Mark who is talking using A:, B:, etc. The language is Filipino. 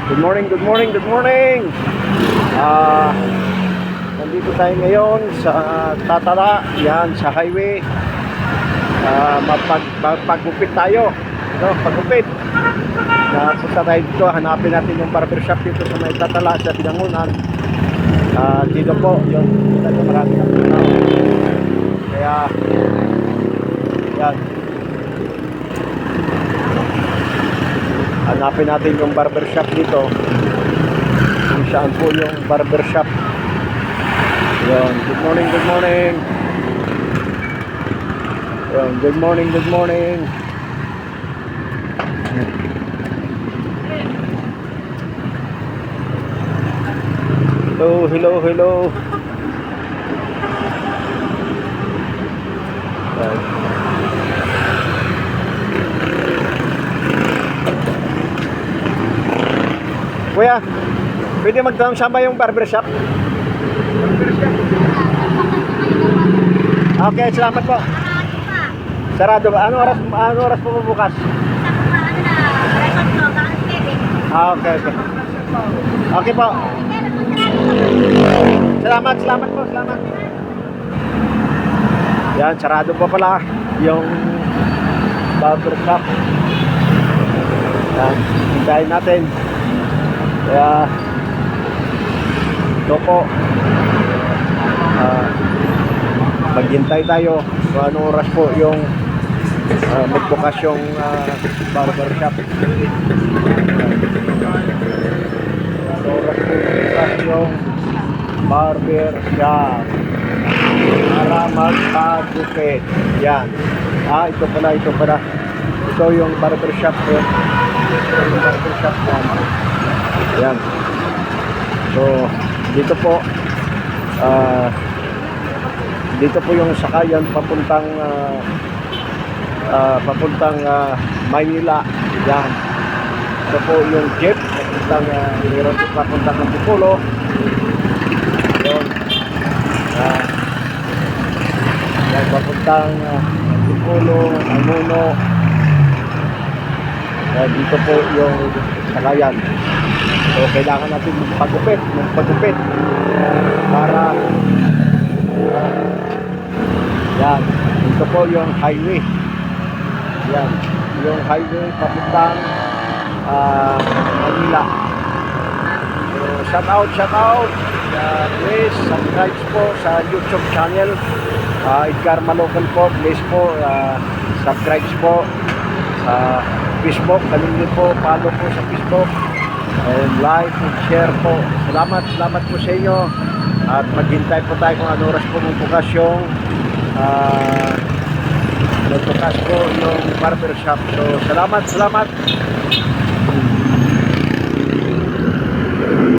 A: Good morning, good morning, good morning. Nandito tayo ngayon sa Tatala, yan sa highway. Magpagupit tayo. No, pagupit. Punta tayo dito, hanapin natin yung barbershop dito sa may Tatala sa Binangonan. Dito po, yun, kita nyo marami ng tao. Kaya, yan. Hanapin natin yung barbershop dito. Kung saan po yung barbershop. Yun, good morning, good morning. Yun, good morning, good morning. Hello, hello, hello. Kuya, pwede magtanong saan ba yung barbershop? Okay, salamat po. Sarado ba? Ano oras po bukas? Okay, okay. Okay po. Salamat po, salamat. Yan, sarado pa pala yung barbershop. Yan, hintayin natin. Kaya ito po, maghintay tayo kung anong oras po yung magbukas yung barbershop. Anong oras po magbukas yung barbershop para magpagupit. Yan. Ito pala. Ito yung barbershop po. Ito yung barbershop yan. Yan. So, dito po yung sakayan papuntang Maynila. Yan. Ito po yung jeep papuntang Antipolo. Yun. Yan, papuntang Antipolo, Amuno. Dito po yung sakayan. So, kailangan natin magpagupit para yan, dito po yung highway. Yan, yung highway papuntang Manila. So, shout out. Please subscribe po sa YouTube channel. Edgar Malocol po. Please po subscribe po sa Facebook. Kalimut po, follow po sa Facebook. And like and share po. Salamat po sa inyo. At maghintay po tayo kung ano oras po magbukas yung barbershop. So salamat.